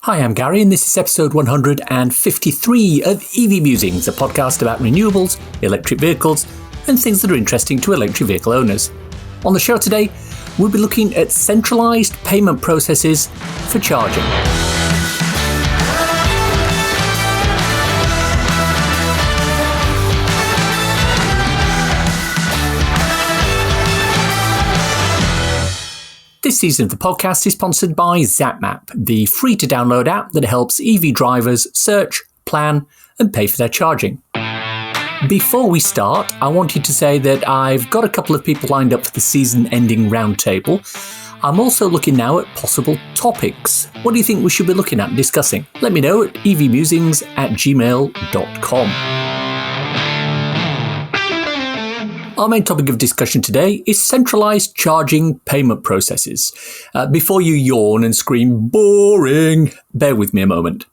Hi, I'm Gary, and this is episode 153 of EV Musings, a podcast about renewables, electric vehicles, and things that are interesting to electric vehicle owners. On the show today, we'll be looking at centralised payment processes for charging. This season of the podcast is sponsored by ZapMap, the free-to-download app that helps EV drivers search, plan, and pay for their charging. Before we start, I wanted to say that I've got a couple of people lined up for the season-ending roundtable. I'm also looking now at possible topics. What do you think we should be looking at and discussing? Let me know at evmusings@gmail.com. Our main topic of discussion today is centralised charging payment processes. Before you yawn and scream, boring, bear with me a moment.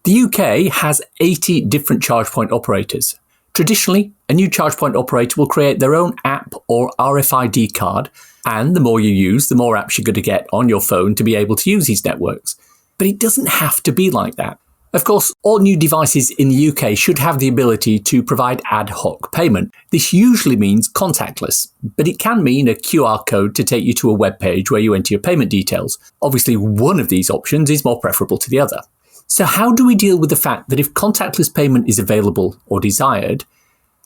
The UK has 80 different charge point operators. Traditionally, a new charge point operator will create their own app or RFID card, and the more you use, the more apps you're going to get on your phone to be able to use these networks. But it doesn't have to be like that. Of course, all new devices in the UK should have the ability to provide ad hoc payment. This usually means contactless, but it can mean a QR code to take you to a web page where you enter your payment details. Obviously, one of these options is more preferable to the other. So how do we deal with the fact that if contactless payment is available or desired,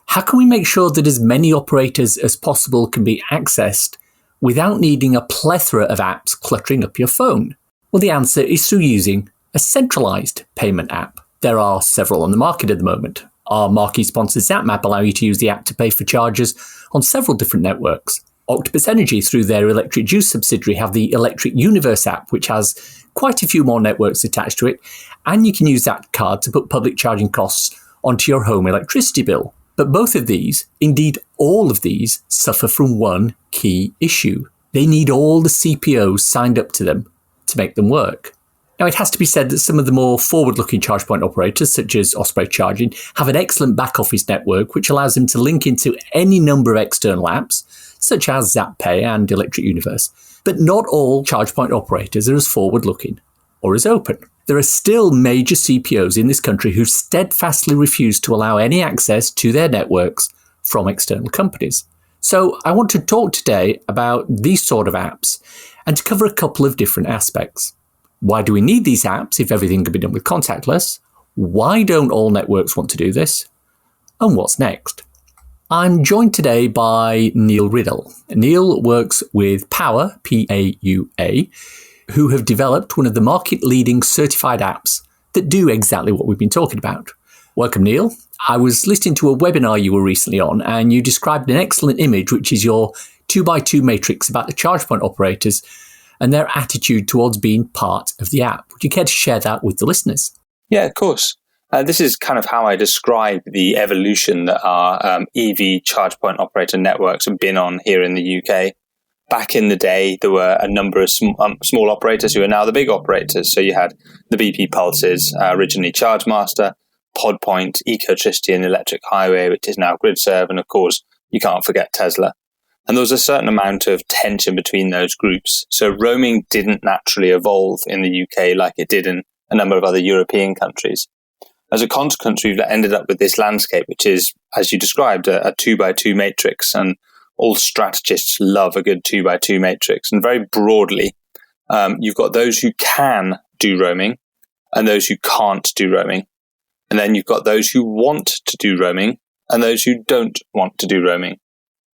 how can we make sure that as many operators as possible can be accessed without needing a plethora of apps cluttering up your phone? Well, the answer is through using a centralised payment app. There are several on the market at the moment. Our marquee sponsor ZapMap allow you to use the app to pay for charges on several different networks. Octopus Energy, through their Electric Juice subsidiary, have the Electric Universe app, which has quite a few more networks attached to it, and you can use that card to put public charging costs onto your home electricity bill. But both of these, indeed all of these, suffer from one key issue. They need all the CPOs signed up to them to make them work. Now, it has to be said that some of the more forward-looking charge point operators, such as Osprey Charging, have an excellent back-office network which allows them to link into any number of external apps, such as ZapPay and Electric Universe. But not all charge point operators are as forward-looking or as open. There are still major CPOs in this country who steadfastly refuse to allow any access to their networks from external companies. So I want to talk today about these sort of apps and to cover a couple of different aspects. Why do we need these apps if everything can be done with contactless? Why don't all networks want to do this? And what's next? I'm joined today by Neil Riddle. Neil works with Paua, P-A-U-A, who have developed one of the market-leading certified apps that do exactly what we've been talking about. Welcome, Neil. I was listening to a webinar you were recently on, and you described an excellent image, which is your 2x2 matrix about the charge point operators and their attitude towards being part of the app. Would you care to share that with the listeners? Yeah, of course. This is kind of how I describe the evolution that our EV charge point operator networks have been on here in the UK. Back in the day, there were a number of small operators who are now the big operators. So you had the BP Pulses, originally ChargeMaster, PodPoint, Ecotricity and Electric Highway, which is now GridServe, and of course, you can't forget Tesla. And there was a certain amount of tension between those groups. So roaming didn't naturally evolve in the UK like it did in a number of other European countries. As a consequence, we've ended up with this landscape, which is, as you described, a 2x2 matrix. And all strategists love a good 2x2 matrix. And very broadly, you've got those who can do roaming and those who can't do roaming. And then you've got those who want to do roaming and those who don't want to do roaming.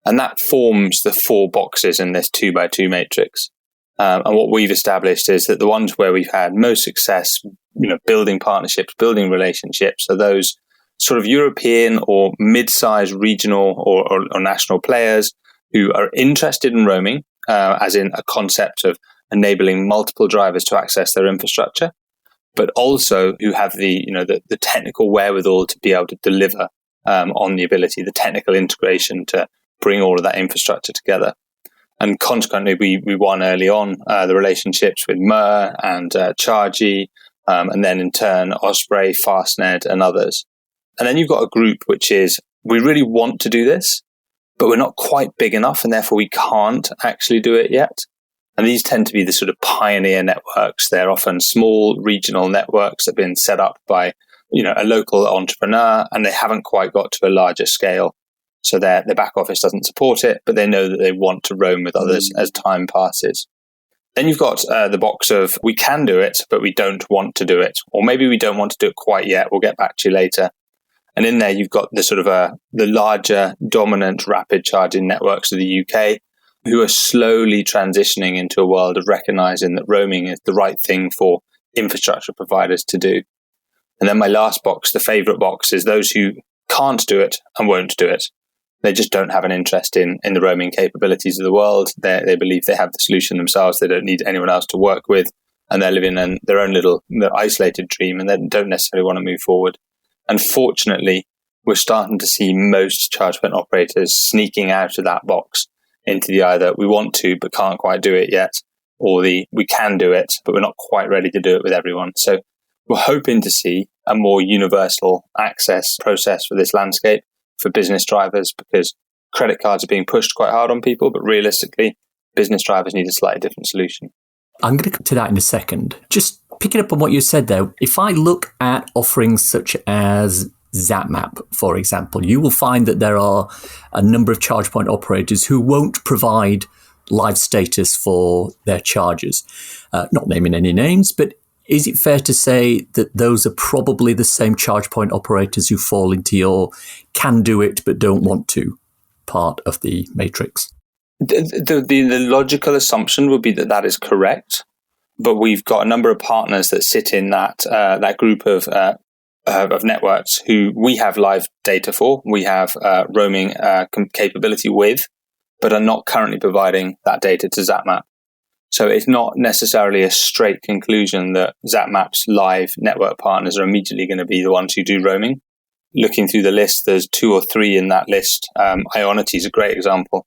And that forms the four boxes in this 2x2 matrix. And what we've established is that the ones where we've had most success, building partnerships, building relationships, are those sort of European or mid-sized regional or national players who are interested in roaming, as in a concept of enabling multiple drivers to access their infrastructure, but also who have the technical wherewithal to be able to deliver on the ability, the technical integration to bring all of that infrastructure together. And consequently, we won early on the relationships with Mer and Chargy, and then in turn, Osprey, Fastned, and others. And then you've got a group which is, we really want to do this, but we're not quite big enough, and therefore we can't actually do it yet. And these tend to be the sort of pioneer networks. They're often small regional networks that have been set up by, a local entrepreneur, and they haven't quite got to a larger scale. So their back office doesn't support it, but they know that they want to roam with others as time passes. Then you've got the box of, we can do it, but we don't want to do it. Or maybe we don't want to do it quite yet. We'll get back to you later. And in there, you've got the sort of the larger, dominant, rapid charging networks of the UK, who are slowly transitioning into a world of recognizing that roaming is the right thing for infrastructure providers to do. And then my last box, the favorite box, is those who can't do it and won't do it. They just don't have an interest in the roaming capabilities of the world. They believe they have the solution themselves. They don't need anyone else to work with. And they're living in their own little isolated dream, and they don't necessarily want to move forward. Unfortunately, we're starting to see most charge point operators sneaking out of that box into the either we want to but can't quite do it yet, or the we can do it but we're not quite ready to do it with everyone. So we're hoping to see a more universal access process for this landscape for business drivers, because credit cards are being pushed quite hard on people, but realistically, business drivers need a slightly different solution. I'm going to come to that in a second. Just picking up on what you said there, if I look at offerings such as ZapMap, for example, you will find that there are a number of charge point operators who won't provide live status for their chargers. Not naming any names, but is it fair to say that those are probably the same charge point operators who fall into your can do it but don't want to part of the matrix? The logical assumption would be that is correct, but we've got a number of partners that sit in that group of networks who we have live data for, we have roaming capability with, but are not currently providing that data to ZapMap. So it's not necessarily a straight conclusion that ZapMap's live network partners are immediately going to be the ones who do roaming. Looking through the list, there's 2 or 3 in that list. Ionity is a great example.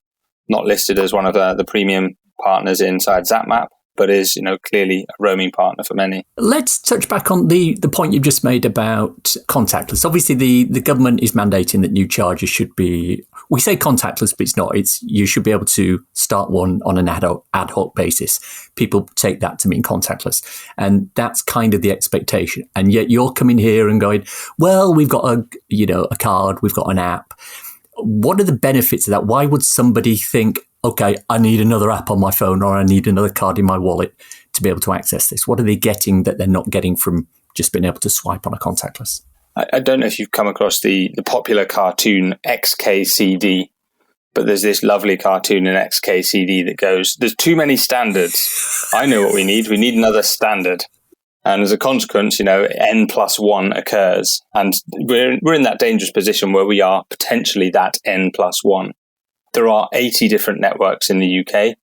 Not listed as one of the premium partners inside ZapMap, but is clearly a roaming partner for many. Let's touch back on the point you just made about contactless. Obviously, the government is mandating that new chargers should be, we say contactless, but it's not. You should be able to start one on an ad hoc basis. People take that to mean contactless. And that's kind of the expectation. And yet you're coming here and going, well, we've got a card, we've got an app. What are the benefits of that? Why would somebody think, okay, I need another app on my phone or I need another card in my wallet to be able to access this? What are they getting that they're not getting from just being able to swipe on a contactless? I don't know if you've come across the popular cartoon XKCD, but there's this lovely cartoon in XKCD that goes, there's too many standards. I know what we need. We need another standard. And as a consequence, N+1 occurs. And we're in that dangerous position where we are potentially that N+1. There are 80 different networks in the UK.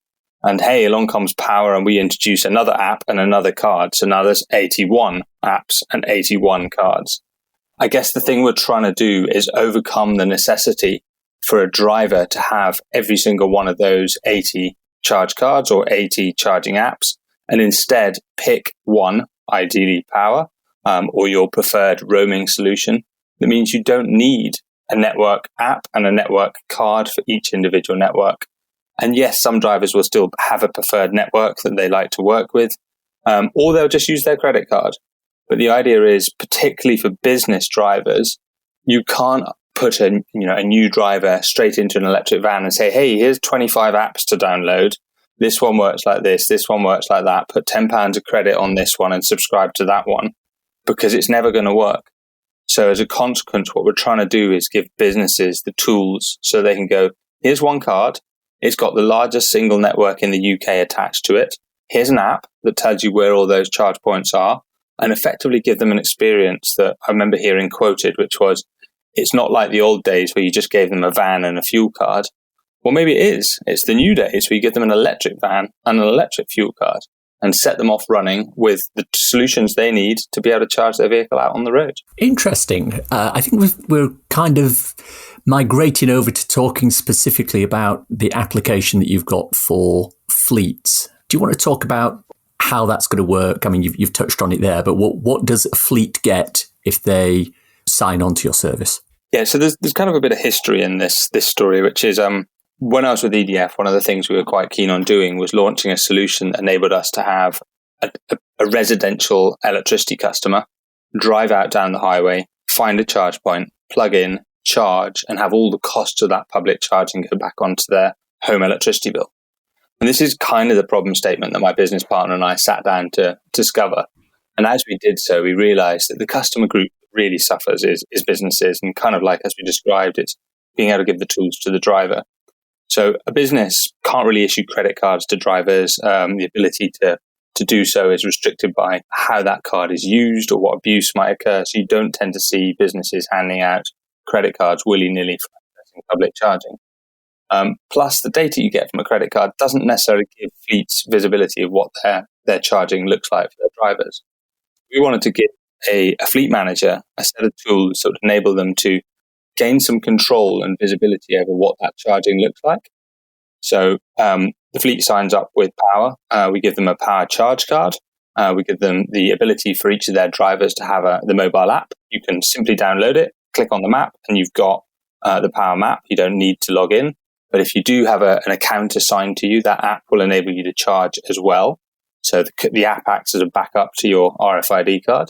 And hey, along comes Paua and we introduce another app and another card. So now there's 81 apps and 81 cards. I guess the thing we're trying to do is overcome the necessity for a driver to have every single one of those 80 charge cards or 80 charging apps, and instead pick one, ideally Paua, or your preferred roaming solution. That means you don't need a network app and a network card for each individual network. And yes, some drivers will still have a preferred network that they like to work with, or they'll just use their credit card. But the idea is, particularly for business drivers, you can't put a new driver straight into an electric van and say, hey, here's 25 apps to download. This one works like this one works like that. Put £10 of credit on this one and subscribe to that one, because it's never going to work. So as a consequence, what we're trying to do is give businesses the tools so they can go, here's one card. It's got the largest single network in the UK attached to it. Here's an app that tells you where all those charge points are, and effectively give them an experience that I remember hearing quoted, which was, it's not like the old days where you just gave them a van and a fuel card. Well, maybe it is. It's the new days where you give them an electric van and an electric fuel card and set them off running with the solutions they need to be able to charge their vehicle out on the road. Interesting. I think we're kind of migrating over to talking specifically about the application that you've got for fleets. Do you want to talk about how that's going to work? I mean, you've touched on it there, but what does a fleet get if they sign on to your service? Yeah, so there's kind of a bit of history in this story, which is when I was with EDF, one of the things we were quite keen on doing was launching a solution that enabled us to have a residential electricity customer drive out down the highway, find a charge point, plug in, charge, and have all the costs of that public charging go back onto their home electricity bill. And this is kind of the problem statement that my business partner and I sat down to discover. And as we did so, we realized that the customer group really suffers is businesses, and kind of like as we described, it's being able to give the tools to the driver. So a business can't really issue credit cards to drivers. The ability to do so is restricted by how that card is used or what abuse might occur. So you don't tend to see businesses handing out credit cards willy-nilly for accessing public charging. Plus, the data you get from a credit card doesn't necessarily give fleets visibility of what their charging looks like for their drivers. We wanted to give a fleet manager a set of tools that would enable them to gain some control and visibility over what that charging looks like. So the fleet signs up with Paua. We give them a Paua charge card. We give them the ability for each of their drivers to have the mobile app. You can simply download it, click on the map, and you've got the Paua map. You don't need to log in. But if you do have an account assigned to you, that app will enable you to charge as well. So the app acts as a backup to your RFID card.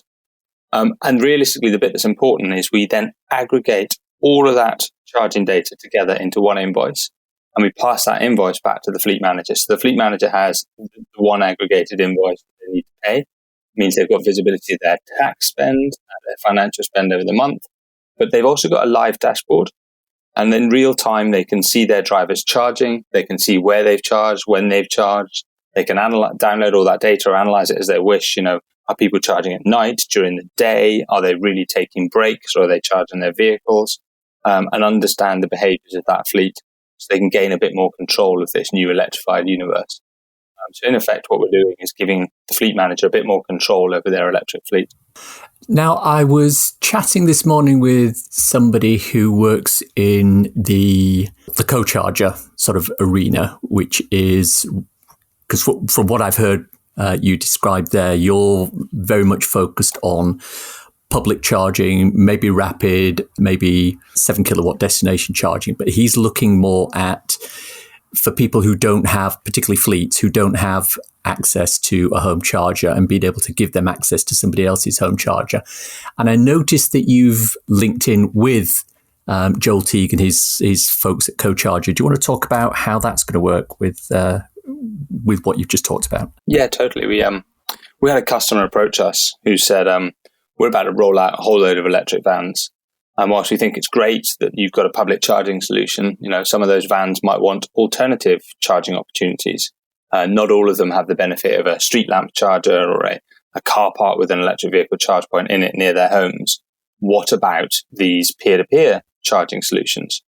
And realistically, the bit that's important is we then aggregate all of that charging data together into one invoice, and we pass that invoice back to the fleet manager. So the fleet manager has the one aggregated invoice that they need to pay. It means they've got visibility of their tax spend, their financial spend over the month, but they've also got a live dashboard. And in real time, they can see their drivers charging. They can see where they've charged, when they've charged. They can download all that data or analyze it as they wish. Are people charging at night, during the day? Are they really taking breaks, or are they charging their vehicles? And understand the behaviors of that fleet so they can gain a bit more control of this new electrified universe. So in effect, what we're doing is giving the fleet manager a bit more control over their electric fleet. Now, I was chatting this morning with somebody who works in the co-charger sort of arena, which is, because from what I've heard you described there, you're very much focused on public charging, maybe rapid, maybe 7 kilowatt destination charging, but he's looking more at, for people who don't have, particularly fleets, who don't have access to a home charger, and being able to give them access to somebody else's home charger. And I noticed that you've linked in with Joel Teague and his folks at CoCharger. Do you want to talk about how that's going to work with what you've just talked about? Yeah, totally. We had a customer approach us who said, we're about to roll out a whole load of electric vans. And whilst we think it's great that you've got a public charging solution, some of those vans might want alternative charging opportunities. Not all of them have the benefit of a street lamp charger or a car park with an electric vehicle charge point in it near their homes. What about these peer-to-peer charging solutions?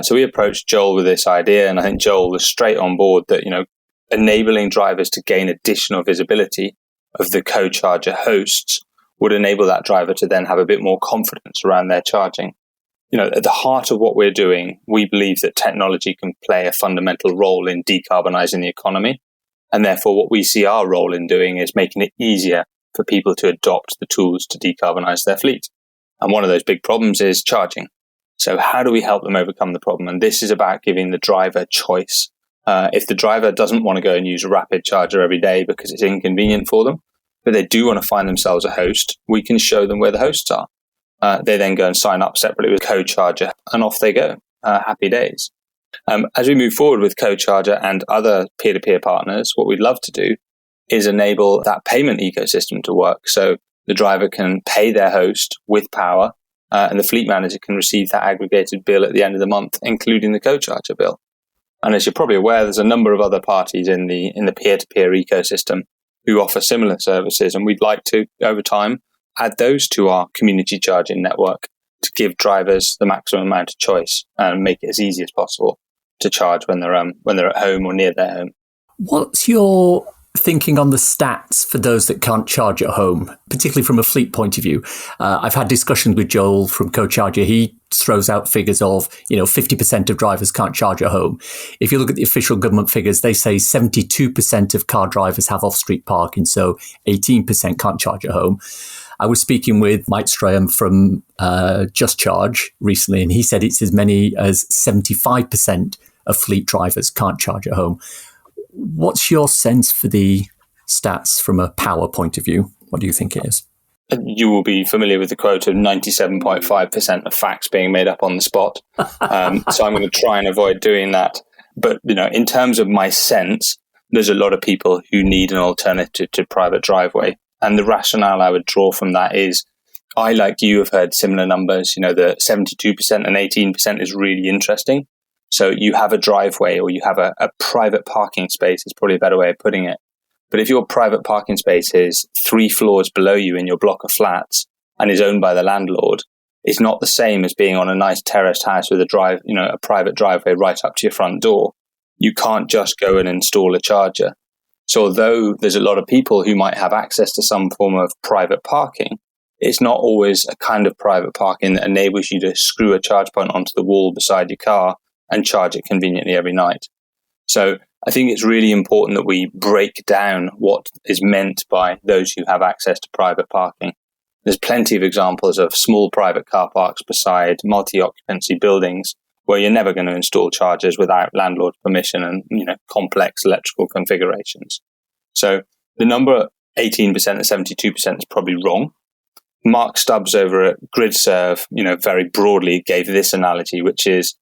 So we approached Joel with this idea, and I think Joel was straight on board that, enabling drivers to gain additional visibility of the co-charger hosts would enable that driver to then have a bit more confidence around their charging. At the heart of what we're doing, we believe that technology can play a fundamental role in decarbonizing the economy. And therefore, what we see our role in doing is making it easier for people to adopt the tools to decarbonize their fleet. And one of those big problems is charging. So how do we help them overcome the problem? And this is about giving the driver choice. If the driver doesn't want to go and use a rapid charger every day because it's inconvenient for them, but they do want to find themselves a host, we can show them where the hosts are. They then go and sign up separately with CoCharger, and off they go. Happy days. As we move forward with CoCharger and other peer-to-peer partners, what we'd love to do is enable that payment ecosystem to work. So the driver can pay their host with Paua, and the fleet manager can receive that aggregated bill at the end of the month, including the CoCharger bill. And as you're probably aware, there's a number of other parties in the peer-to-peer ecosystem who offer similar services, and we'd like to, over time, add those to our community charging network to give drivers the maximum amount of choice and make it as easy as possible to charge when they're at home or near their home. What's your thinking on the stats for those that can't charge at home, particularly from a fleet point of view? I've had discussions with Joel from CoCharger. He throws out figures of, 50% of drivers can't charge at home. If you look at the official government figures, they say 72% of car drivers have off-street parking, so 18% can't charge at home. I was speaking with Mike Strahan from Just Charge recently, and he said it's as many as 75% of fleet drivers can't charge at home. What's your sense for the stats from a power point of view? What do you think it is? You will be familiar with the quote of 97.5% of facts being made up on the spot. So I'm going to try and avoid doing that. But, in terms of my sense, there's a lot of people who need an alternative to private driveway. And the rationale I would draw from that is, I, like you, have heard similar numbers. The 72% and 18% is really interesting. So you have a driveway, or you have a private parking space, is probably a better way of putting it. But if your private parking space is 3 floors below you in your block of flats and is owned by the landlord, it's not the same as being on a nice terraced house with a private driveway right up to your front door. You can't just go and install a charger. So although there's a lot of people who might have access to some form of private parking, it's not always a kind of private parking that enables you to screw a charge point onto the wall beside your car and charge it conveniently every night. So I think it's really important that we break down what is meant by those who have access to private parking. There's plenty of examples of small private car parks beside multi-occupancy buildings where you're never going to install chargers without landlord permission and, complex electrical configurations. So the number 18% and 72% is probably wrong. Mark Stubbs over at GridServe, very broadly gave this analogy, which is,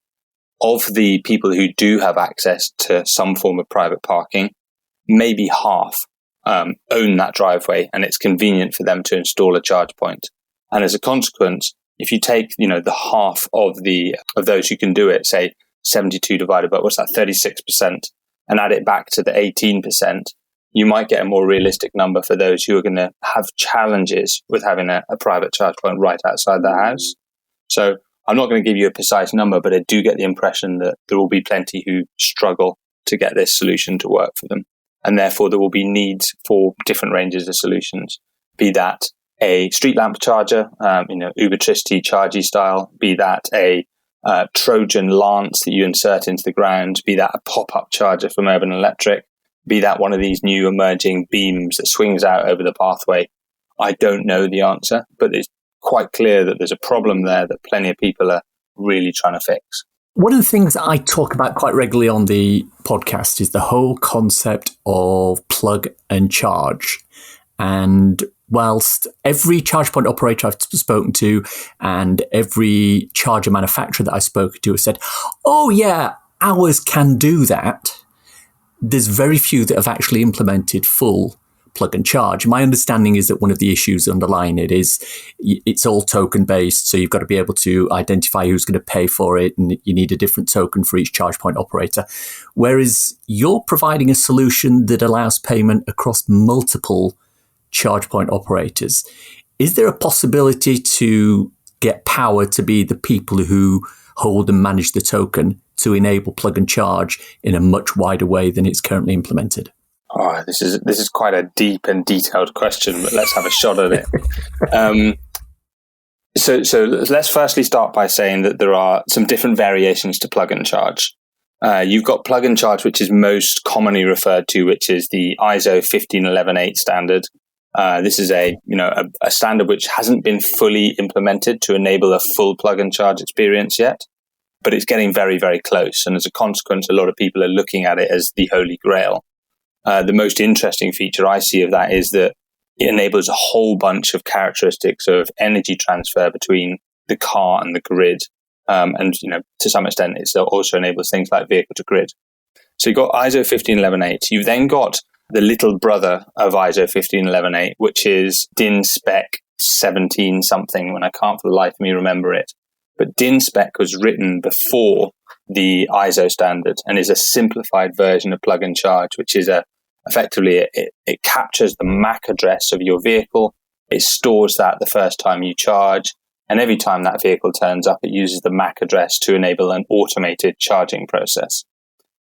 of the people who do have access to some form of private parking, maybe half own that driveway, and it's convenient for them to install a charge point. And as a consequence, if you take the half of those who can do it, say 72 divided by 36%, and add it back to the 18%, you might get a more realistic number for those who are going to have challenges with having a private charge point right outside their house. So I'm not going to give you a precise number, but I do get the impression that there will be plenty who struggle to get this solution to work for them. And therefore, there will be needs for different ranges of solutions, be that a street lamp charger, Ubertricity chargy style, be that a Trojan lance that you insert into the ground, be that a pop-up charger from Urban Electric, be that one of these new emerging beams that swings out over the pathway. I don't know the answer, but it's quite clear that there's a problem there that plenty of people are really trying to fix. One of the things I talk about quite regularly on the podcast is the whole concept of plug and charge. And whilst every charge point operator I've spoken to and every charger manufacturer that I've spoken to have said, oh yeah, ours can do that, there's very few that have actually implemented full plug and charge. My understanding is that one of the issues underlying it is it's all token based. So you've got to be able to identify who's going to pay for it. And you need a different token for each charge point operator. Whereas you're providing a solution that allows payment across multiple charge point operators. Is there a possibility to get Paua to be the people who hold and manage the token to enable plug and charge in a much wider way than it's currently implemented? Oh, this is quite a deep and detailed question, but let's have a shot at it. So let's firstly start by saying that there are some different variations to plug and charge. You've got plug and charge, which is most commonly referred to, which is the ISO 15118 standard. This is a standard which hasn't been fully implemented to enable a full plug and charge experience yet, but it's getting very, very close. And as a consequence, a lot of people are looking at it as the holy grail. The most interesting feature I see of that is that it enables a whole bunch of characteristics of energy transfer between the car and the grid. And to some extent, it also enables things like vehicle to grid. So you've got ISO 15118. You've then got the little brother of ISO 15118, which is DIN Spec 17 something, when I can't for the life of me remember it. But DIN Spec was written before the ISO standard and is a simplified version of plug and charge, which is effectively it captures the MAC address of your vehicle. It stores that the first time you charge, and every time that vehicle turns up, it uses the MAC address to enable an automated charging process.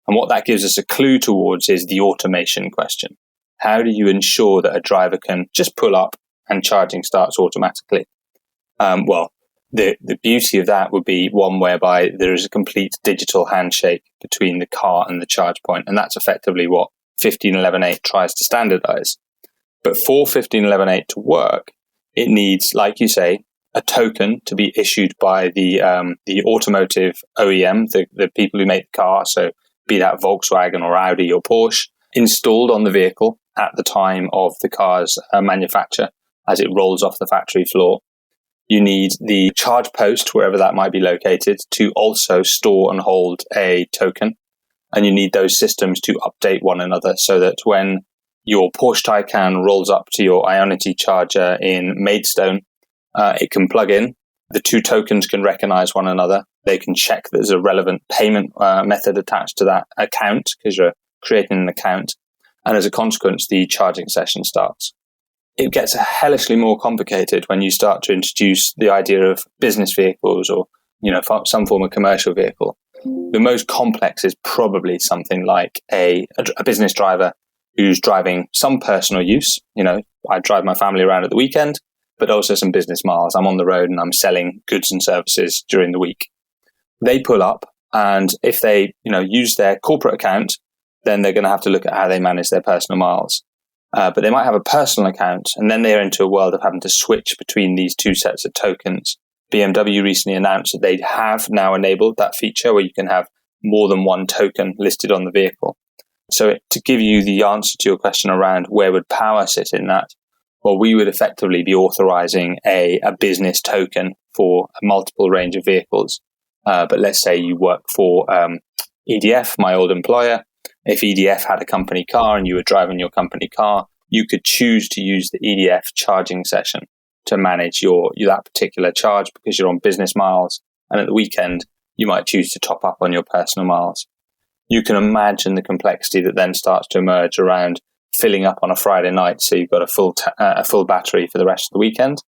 And what that gives us a clue towards is the automation question. How do you ensure that a driver can just pull up and charging starts automatically? The beauty of that would be one whereby there is a complete digital handshake between the car and the charge point, and that's effectively what 15118 tries to standardize. But for 15118 to work, it needs, like you say, a token to be issued by the automotive OEM, the people who make the car, so be that Volkswagen or Audi or Porsche, installed on the vehicle at the time of the car's manufacture as it rolls off the factory floor. You need the charge post, wherever that might be located, to also store and hold a token. And you need those systems to update one another so that when your Porsche Taycan rolls up to your Ionity charger in Maidstone, it can plug in. The two tokens can recognize one another. They can check that there's a relevant payment method attached to that account because you're creating an account. And as a consequence, the charging session starts. It gets hellishly more complicated when you start to introduce the idea of business vehicles or, some form of commercial vehicle. The most complex is probably something like a business driver who's driving some personal use. I drive my family around at the weekend, but also some business miles. I'm on the road and I'm selling goods and services during the week. They pull up, and if they, use their corporate account, then they're going to have to look at how they manage their personal miles. But they might have a personal account, and then they're into a world of having to switch between these two sets of tokens. BMW recently announced that they have now enabled that feature where you can have more than one token listed on the vehicle. So to give you the answer to your question around where would Paua sit in that, well, we would effectively be authorizing a business token for a multiple range of vehicles. But let's say you work for EDF, my old employer. If EDF had a company car and you were driving your company car, you could choose to use the EDF charging session to manage that particular charge because you're on business miles. And at the weekend, you might choose to top up on your personal miles. You can imagine the complexity that then starts to emerge around filling up on a Friday night so you've got a full battery for the rest of the weekend.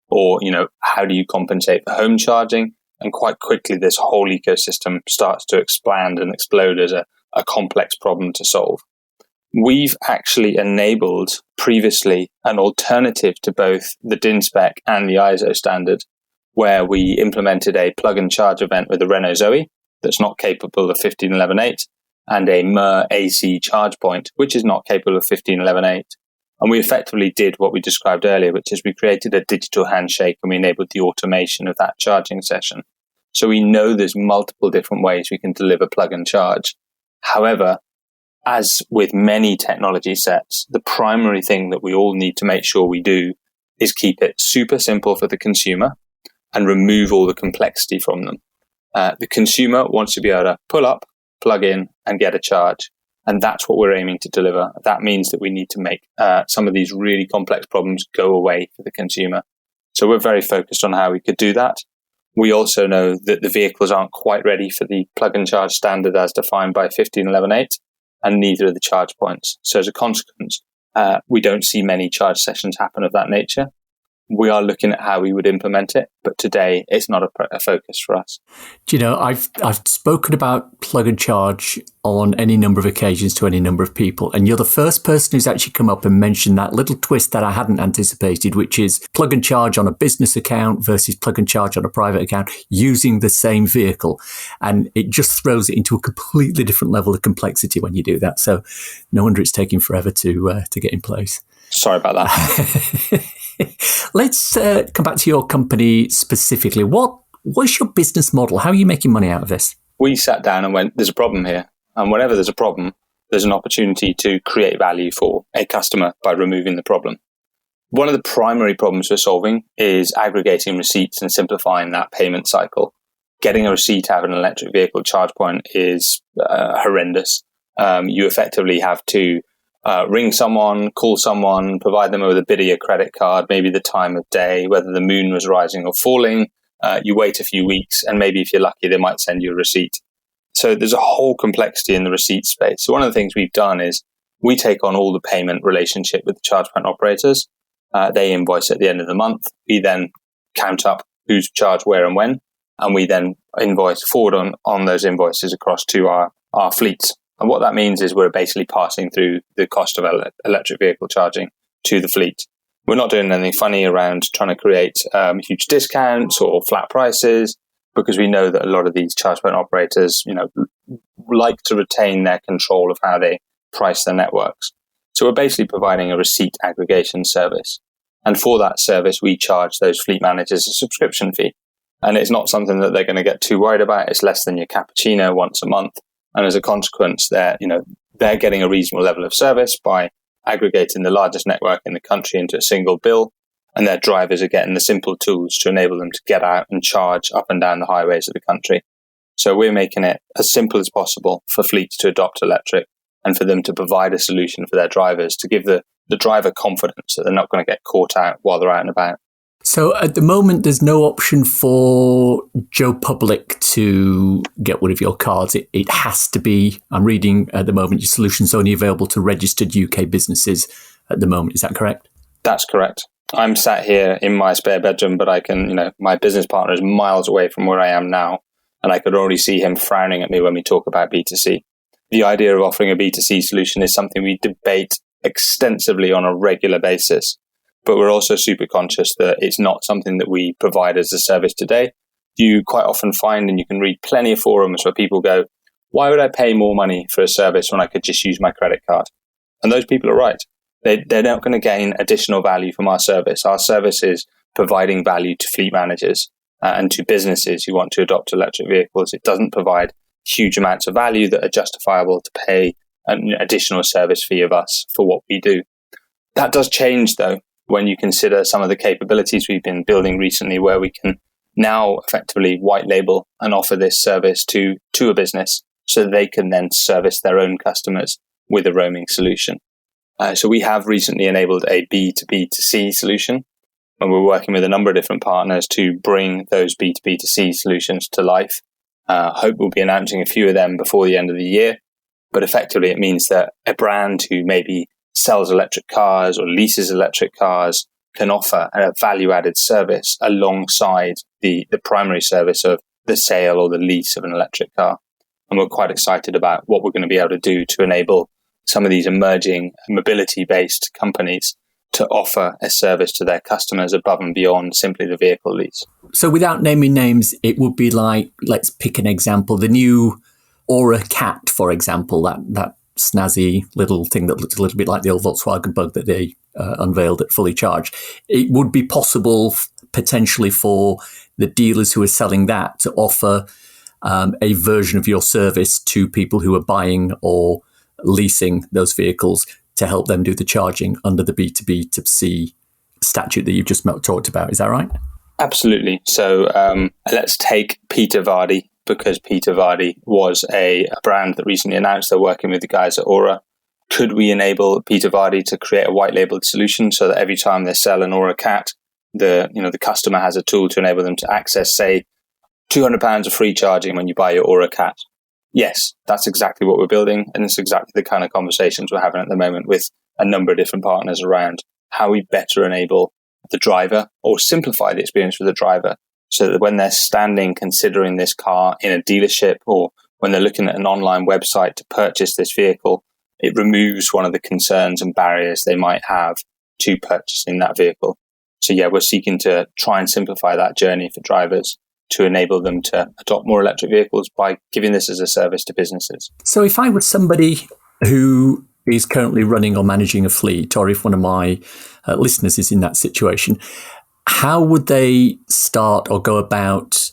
Or, how do you compensate for home charging? And quite quickly, this whole ecosystem starts to expand and explode as a complex problem to solve. We've actually enabled previously an alternative to both the DIN spec and the ISO standard, where we implemented a plug and charge event with the Renault Zoe that's not capable of 15.11.8 and a MER AC charge point, which is not capable of 15.11.8. And we effectively did what we described earlier, which is we created a digital handshake and we enabled the automation of that charging session. So we know there's multiple different ways we can deliver plug and charge. However, as with many technology sets, the primary thing that we all need to make sure we do is keep it super simple for the consumer and remove all the complexity from them. The consumer wants to be able to pull up, plug in, and get a charge. And that's what we're aiming to deliver. That means that we need to make some of these really complex problems go away for the consumer. So we're very focused on how we could do that. We also know that the vehicles aren't quite ready for the plug and charge standard as defined by 15.11.8, and neither are the charge points. So as a consequence, we don't see many charge sessions happen of that nature. We are looking at how we would implement it, but today it's not a focus for us. Do you know, I've spoken about plug and charge on any number of occasions to any number of people, and you're the first person who's actually come up and mentioned that little twist that I hadn't anticipated, which is plug and charge on a business account versus plug and charge on a private account using the same vehicle. And it just throws it into a completely different level of complexity when you do that. So no wonder it's taking forever to get in place. Sorry about that. Let's come back to your company specifically. What's your business model? How are you making money out of this? We sat down and went, there's a problem here. And whenever there's a problem, there's an opportunity to create value for a customer by removing the problem. One of the primary problems we're solving is aggregating receipts and simplifying that payment cycle. Getting a receipt out of an electric vehicle charge point is horrendous. You effectively have to ring someone, call someone, provide them with a bit of your credit card, maybe the time of day, whether the moon was rising or falling. You wait a few weeks, and maybe if you're lucky, they might send you a receipt. So there's a whole complexity in the receipt space. So one of the things we've done is we take on all the payment relationship with the charge point operators. They invoice at the end of the month. We then count up who's charged where and when, and we then invoice forward on those invoices across to our fleets. And what that means is we're basically passing through the cost of electric vehicle charging to the fleet. We're not doing anything funny around trying to create huge discounts or flat prices, because we know that a lot of these charge point operators, like to retain their control of how they price their networks. So we're basically providing a receipt aggregation service. And for that service, we charge those fleet managers a subscription fee. And it's not something that they're going to get too worried about. It's less than your cappuccino once a month. And as a consequence, they're getting a reasonable level of service by aggregating the largest network in the country into a single bill. And their drivers are getting the simple tools to enable them to get out and charge up and down the highways of the country. So we're making it as simple as possible for fleets to adopt electric and for them to provide a solution for their drivers to give the driver confidence that they're not going to get caught out while they're out and about. So at the moment, there's no option for Joe Public to get one of your cards. It has to be, I'm reading at the moment, your solution's only available to registered UK businesses at the moment. Is that correct? That's correct. I'm sat here in my spare bedroom, but I can, my business partner is miles away from where I am now, and I could already see him frowning at me when we talk about B2C. The idea of offering a B2C solution is something we debate extensively on a regular basis, but we're also super conscious that it's not something that we provide as a service today. You quite often find, and you can read plenty of forums where people go, why would I pay more money for a service when I could just use my credit card? And those people are right. They're not going to gain additional value from our service. Our service is providing value to fleet managers and to businesses who want to adopt electric vehicles. It doesn't provide huge amounts of value that are justifiable to pay an additional service fee of us for what we do. That does change, though, when you consider some of the capabilities we've been building recently, where we can now effectively white label and offer this service to a business so that they can then service their own customers with a roaming solution. So we have recently enabled a B2B2C solution, and we're working with a number of different partners to bring those B2B2C solutions to life. Hope we'll be announcing a few of them before the end of the year. But effectively, it means that a brand who maybe sells electric cars or leases electric cars can offer a value-added service alongside the primary service of the sale or the lease of an electric car. And we're quite excited about what we're going to be able to do to enable some of these emerging mobility-based companies to offer a service to their customers above and beyond simply the vehicle lease. So without naming names, it would be like, let's pick an example, the new Aura Cat, for example, that snazzy little thing that looks a little bit like the old Volkswagen Bug that they unveiled at Fully Charged. It would be possible potentially for the dealers who are selling that to offer a version of your service to people who are buying or leasing those vehicles to help them do the charging under the B2B2C statute that you've just talked about. Is that right? Absolutely. So let's take Peter Vardy, because Peter Vardy was a brand that recently announced they're working with the guys at Aura. Could we enable Peter Vardy to create a white labeled solution so that every time they sell an Aura Cat, the customer has a tool to enable them to access, say, £200 of free charging when you buy your Aura Cat? Yes, that's exactly what we're building, and it's exactly the kind of conversations we're having at the moment with a number of different partners around how we better enable the driver or simplify the experience for the driver so that when they're standing considering this car in a dealership or when they're looking at an online website to purchase this vehicle, it removes one of the concerns and barriers they might have to purchasing that vehicle. So yeah, we're seeking to try and simplify that journey for drivers to enable them to adopt more electric vehicles by giving this as a service to businesses. So if I was somebody who is currently running or managing a fleet, or if one of my listeners is in that situation, how would they start or go about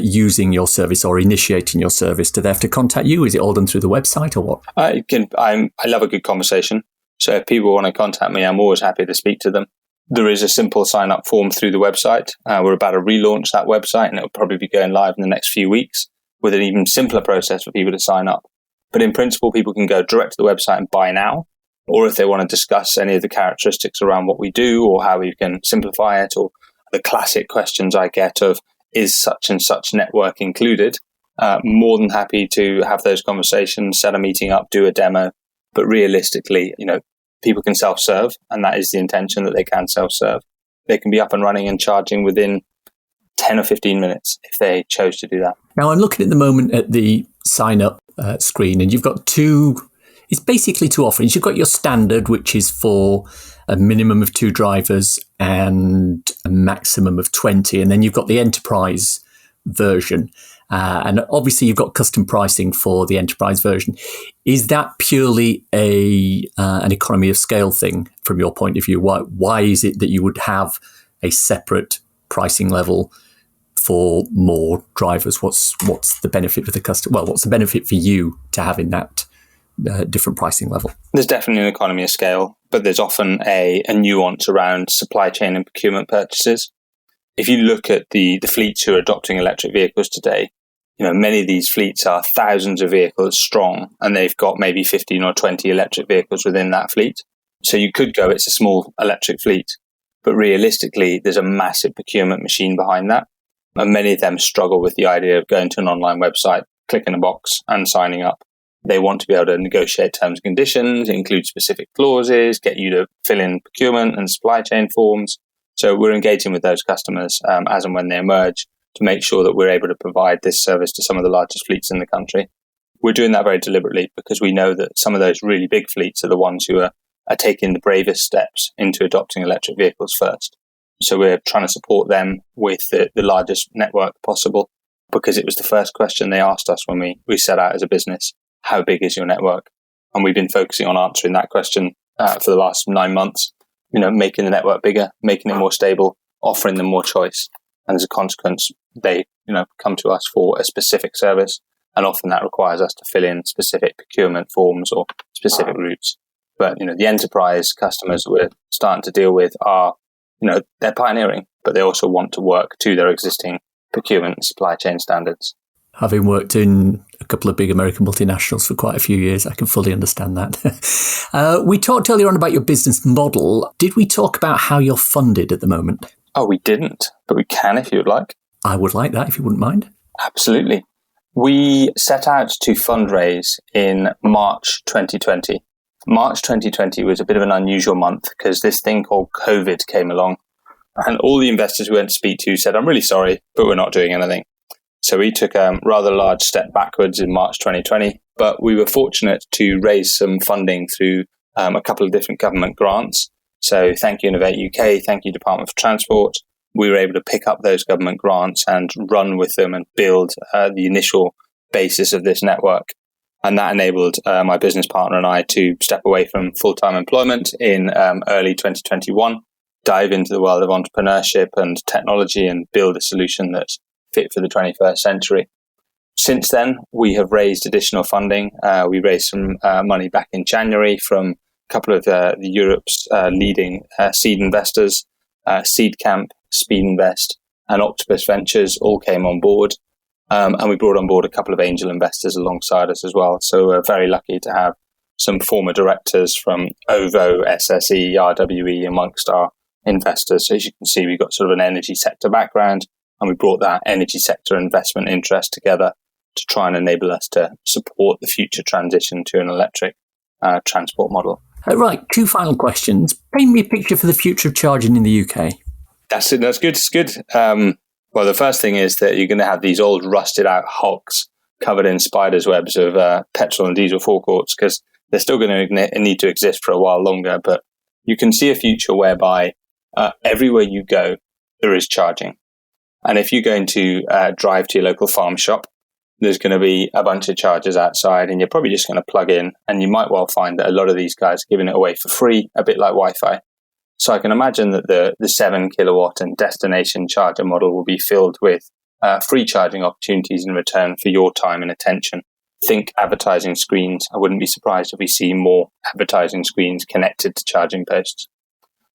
using your service or initiating your service? Do they have to contact you? Is it all done through the website or what? I love a good conversation. So if people want to contact me, I'm always happy to speak to them. There is a simple sign-up form through the website. We're about to relaunch that website, and it'll probably be going live in the next few weeks with an even simpler process for people to sign up. But in principle, people can go direct to the website and buy now, or if they want to discuss any of the characteristics around what we do or how we can simplify it, or the classic questions I get of, is such and such network included? More than happy to have those conversations, set a meeting up, do a demo. But realistically, people can self-serve, and that is the intention, that they can self-serve. They can be up and running and charging within 10 or 15 minutes if they chose to do that. Now, I'm looking at the moment at the sign-up screen, and you've got it's basically two offerings. You've got your standard, which is for a minimum of 2 drivers and a maximum of 20. And then you've got the enterprise version. And obviously you've got custom pricing for the enterprise version. Is that purely an economy of scale thing from your point of view? Why is it that you would have a separate pricing level for more drivers? What's the benefit for the customer? Well, what's the benefit for you to having that different pricing level? There's definitely an economy of scale, but there's often a nuance around supply chain and procurement purchases. If you look at the fleets who are adopting electric vehicles today, many of these fleets are thousands of vehicles strong, and they've got maybe 15 or 20 electric vehicles within that fleet. So you could go, it's a small electric fleet, but realistically, there's a massive procurement machine behind that. And many of them struggle with the idea of going to an online website, clicking a box and signing up. They want to be able to negotiate terms and conditions, include specific clauses, get you to fill in procurement and supply chain forms. So we're engaging with those customers as and when they emerge to make sure that we're able to provide this service to some of the largest fleets in the country. We're doing that very deliberately because we know that some of those really big fleets are the ones who are taking the bravest steps into adopting electric vehicles first. So we're trying to support them with the largest network possible, because it was the first question they asked us when we set out as a business: how big is your network? And we've been focusing on answering that question for the last 9 months, making the network bigger, making it more stable, offering them more choice. And as a consequence, they come to us for a specific service. And often that requires us to fill in specific procurement forms or specific routes. But, the enterprise customers that we're starting to deal with are, they're pioneering, but they also want to work to their existing procurement and supply chain standards. Having worked in a couple of big American multinationals for quite a few years, I can fully understand that. We talked earlier on about your business model. Did we talk about how you're funded at the moment? Oh, we didn't, but we can if you would like. I would like that if you wouldn't mind. Absolutely. We set out to fundraise in March 2020. March 2020 was a bit of an unusual month because this thing called COVID came along, and all the investors we went to speak to said, "I'm really sorry, but we're not doing anything." So we took a rather large step backwards in March 2020, but we were fortunate to raise some funding through a couple of different government grants. So thank you Innovate UK, thank you Department for Transport. We were able to pick up those government grants and run with them and build the initial basis of this network. And that enabled my business partner and I to step away from full-time employment in early 2021, dive into the world of entrepreneurship and technology and build a solution that's fit for the 21st century. Since then, we have raised additional funding. We raised some money back in January from a couple of Europe's leading seed investors. Seed Camp, Speed Invest, and Octopus Ventures all came on board. And we brought on board a couple of angel investors alongside us as well. So we're very lucky to have some former directors from OVO, SSE, RWE amongst our investors. So as you can see, we've got sort of an energy sector background, and we brought that energy sector investment interest together to try and enable us to support the future transition to an electric transport model. Right, 2 final questions. Paint me a picture for the future of charging in the UK. That's good. It's good. Well, the first thing is that you're going to have these old rusted out hulks covered in spiders' webs of petrol and diesel forecourts, because they're still going to need to exist for a while longer. But you can see a future whereby everywhere you go, there is charging. And if you're going to drive to your local farm shop, there's going to be a bunch of chargers outside, and you're probably just going to plug in. And you might well find that a lot of these guys are giving it away for free, a bit like Wi-Fi. So I can imagine that the 7 kilowatt and destination charger model will be filled with free charging opportunities in return for your time and attention. Think advertising screens. I wouldn't be surprised if we see more advertising screens connected to charging posts.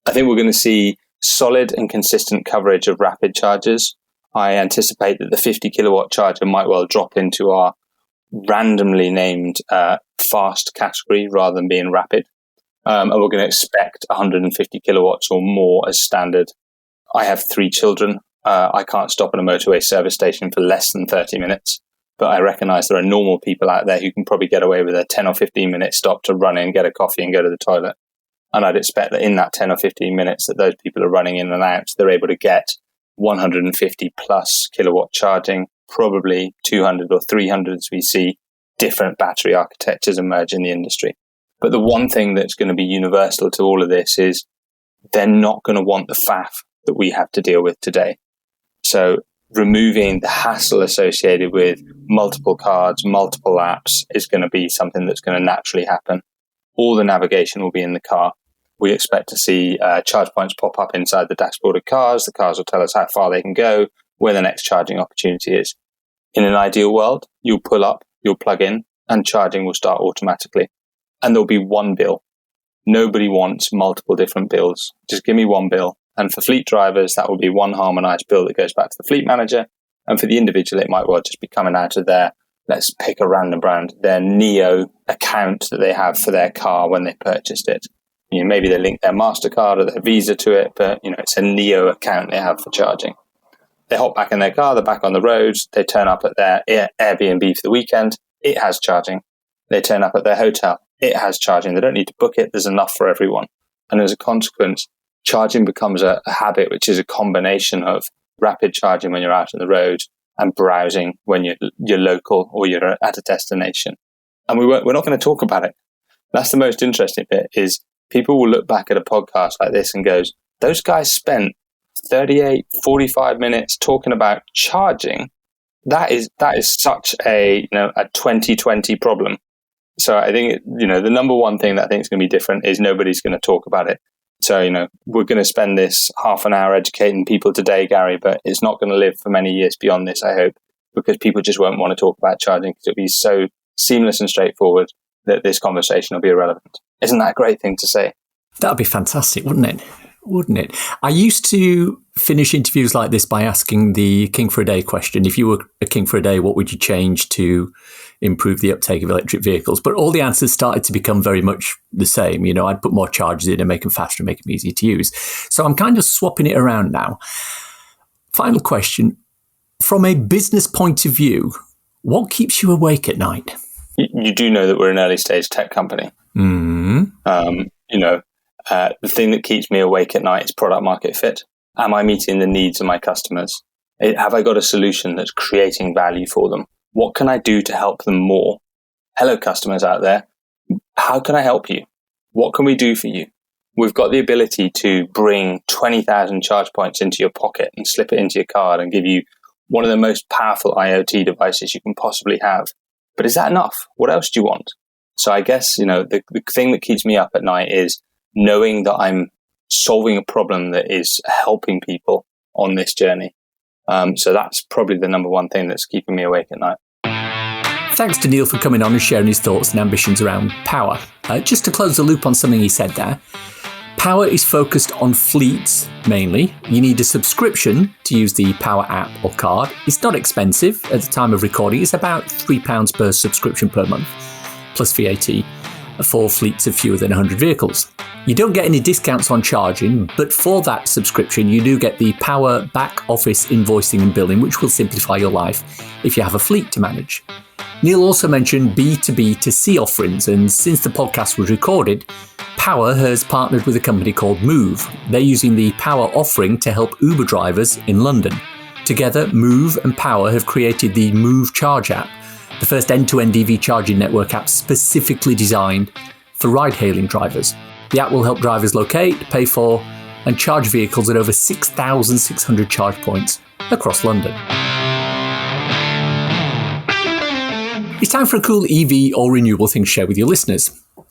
I think we're going to see solid and consistent coverage of rapid chargers. I anticipate that the 50 kilowatt charger might well drop into our randomly named fast category rather than being rapid. And we're going to expect 150 kilowatts or more as standard. I have 3 children. I can't stop at a motorway service station for less than 30 minutes. But I recognize there are normal people out there who can probably get away with a 10 or 15 minute stop to run in, get a coffee and go to the toilet. And I'd expect that in that 10 or 15 minutes that those people are running in and out, they're able to get 150 plus kilowatt charging, probably 200 or 300 as we see different battery architectures emerge in the industry. But the one thing that's going to be universal to all of this is they're not going to want the faff that we have to deal with today. So removing the hassle associated with multiple cards, multiple apps is going to be something that's going to naturally happen. All the navigation will be in the car. We expect to see charge points pop up inside the dashboard of cars. The cars will tell us how far they can go, where the next charging opportunity is. In an ideal world, you'll pull up, you'll plug in, and charging will start automatically. And there'll be one bill. Nobody wants multiple different bills. Just give me one bill. And for fleet drivers, that will be one harmonized bill that goes back to the fleet manager. And for the individual, it might well just be coming out of their, let's pick a random brand, their Neo account that they have for their car when they purchased it. Maybe they link their MasterCard or their Visa to it, but it's a Neo account they have for charging. They hop back in their car, they're back on the road, they turn up at their Airbnb for the weekend, it has charging. They turn up at their hotel, it has charging. They don't need to book it, there's enough for everyone. And as a consequence, charging becomes a habit, which is a combination of rapid charging when you're out on the road and browsing when you're local or you're at a destination. And we're not going to talk about it. That's the most interesting bit, is people will look back at a podcast like this and goes, those guys spent 38, 45 minutes talking about charging. That is such a 2020 problem. So I think, the number one thing that I think is going to be different is nobody's going to talk about it. So, we're going to spend this half an hour educating people today, Gary, but it's not going to live for many years beyond this, I hope, because people just won't want to talk about charging because it'll be so seamless and straightforward that this conversation will be irrelevant. Isn't that a great thing to say? That would be fantastic, wouldn't it? I used to finish interviews like this by asking the King for a Day question. If you were a king for a day, what would you change to improve the uptake of electric vehicles? But all the answers started to become very much the same. I'd put more chargers in and make them faster and make them easier to use. So I'm kind of swapping it around now. Final question. From a business point of view, what keeps you awake at night? You do know that we're an early stage tech company. Mm-hmm. The thing that keeps me awake at night is product market fit. Am I meeting the needs of my customers? Have I got a solution that's creating value for them? What can I do to help them more? Hello, customers out there. How can I help you? What can we do for you? We've got the ability to bring 20,000 charge points into your pocket and slip it into your card and give you one of the most powerful IoT devices you can possibly have. But is that enough? What else do you want? So I guess, the thing that keeps me up at night is knowing that I'm solving a problem that is helping people on this journey. So that's probably the number one thing that's keeping me awake at night. Thanks to Neil for coming on and sharing his thoughts and ambitions around Paua. Just to close the loop on something he said there, Paua is focused on fleets mainly. You need a subscription to use the Paua app or card. It's not expensive. At the time of recording, it's about £3 per subscription per month, plus VAT, for fleets of fewer than 100 vehicles. You don't get any discounts on charging, but for that subscription, you do get the Paua back office invoicing and billing, which will simplify your life if you have a fleet to manage. Neil also mentioned B2B2C offerings, and since the podcast was recorded, Paua has partnered with a company called Move. They're using the Paua offering to help Uber drivers in London. Together, Move and Paua have created the Move Charge app, the first end-to-end EV charging network app specifically designed for ride-hailing drivers. The app will help drivers locate, pay for, and charge vehicles at over 6,600 charge points across London. It's time for a cool EV or renewable thing to share with your listeners.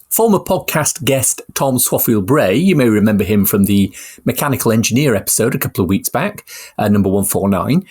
Former podcast guest Tom Swaffield-Bray, you may remember him from the Mechanical Engineer episode a couple of weeks back, number 149.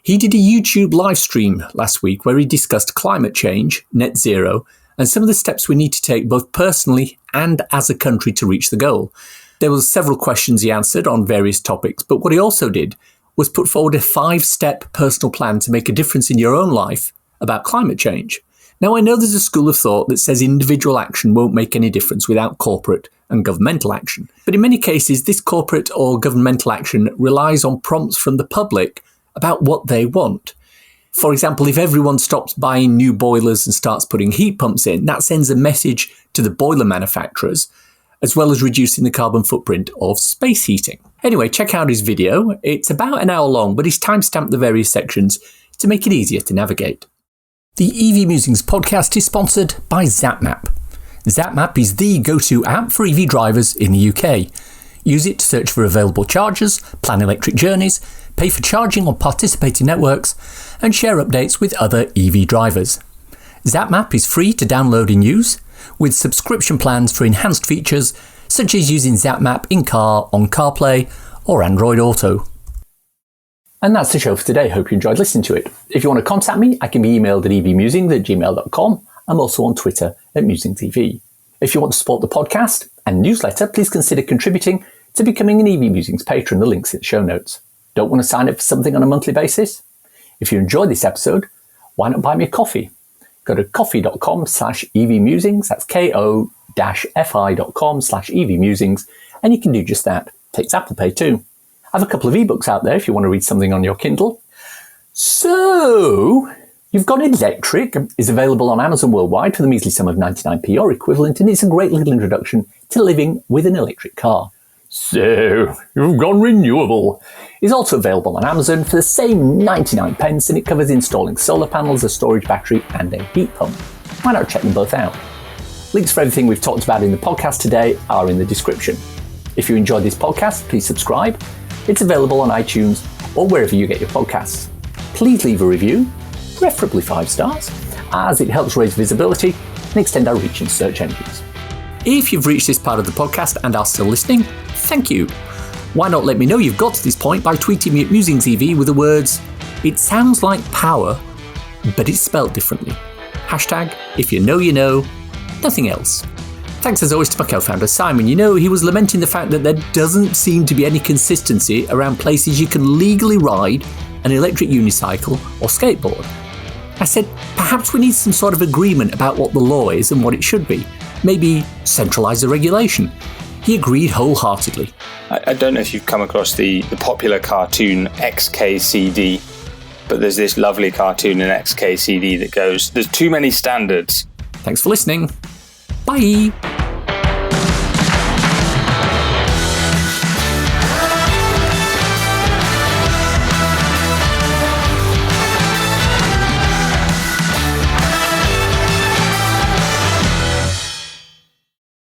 He did a YouTube live stream last week where he discussed climate change, net zero, and some of the steps we need to take both personally and as a country to reach the goal. There were several questions he answered on various topics, but what he also did was put forward a 5-step personal plan to make a difference in your own life about climate change. Now, I know there's a school of thought that says individual action won't make any difference without corporate and governmental action. But in many cases, this corporate or governmental action relies on prompts from the public about what they want. For example, if everyone stops buying new boilers and starts putting heat pumps in, that sends a message to the boiler manufacturers, as well as reducing the carbon footprint of space heating. Anyway, check out his video. It's about an hour long, but he's timestamped the various sections to make it easier to navigate. The EV Musings podcast is sponsored by ZapMap. ZapMap is the go-to app for EV drivers in the UK. Use it to search for available chargers, plan electric journeys, pay for charging on participating networks, and share updates with other EV drivers. ZapMap is free to download and use, with subscription plans for enhanced features such as using ZapMap in-car on CarPlay or Android Auto. And that's the show for today. Hope you enjoyed listening to it. If you want to contact me, I can be emailed at evmusings@gmail.com. I'm also on Twitter at MusingTV. If you want to support the podcast and newsletter, please consider contributing to becoming an EV Musings patron. The link's in the show notes. Don't want to sign up for something on a monthly basis? If you enjoyed this episode, why not buy me a coffee? Go to coffee.com/evmusings. That's ko-fi.com/evmusings. And you can do just that. Takes Apple Pay too. I have a couple of ebooks out there if you want to read something on your Kindle. So, You've Gone Electric is available on Amazon worldwide for the measly sum of 99p or equivalent, and it's a great little introduction to living with an electric car. So, You've Gone Renewable is also available on Amazon for the same 99 pence, and it covers installing solar panels, a storage battery, and a heat pump. Why not check them both out? Links for everything we've talked about in the podcast today are in the description. If you enjoyed this podcast, please subscribe. It's available on iTunes or wherever you get your podcasts. Please leave a review, preferably 5 stars, as it helps raise visibility and extend our reach in search engines. If you've reached this part of the podcast and are still listening, thank you. Why not let me know you've got to this point by tweeting me at MusingsEV with the words, "It sounds like power, but it's spelled differently." Hashtag, if you know, nothing else. Thanks as always to my co-founder Simon. He was lamenting the fact that there doesn't seem to be any consistency around places you can legally ride an electric unicycle or skateboard. I said, perhaps we need some sort of agreement about what the law is and what it should be. Maybe centralise the regulation. He agreed wholeheartedly. I don't know if you've come across the popular cartoon XKCD, but there's this lovely cartoon in XKCD that goes, "There's too many standards." Thanks for listening. Bye.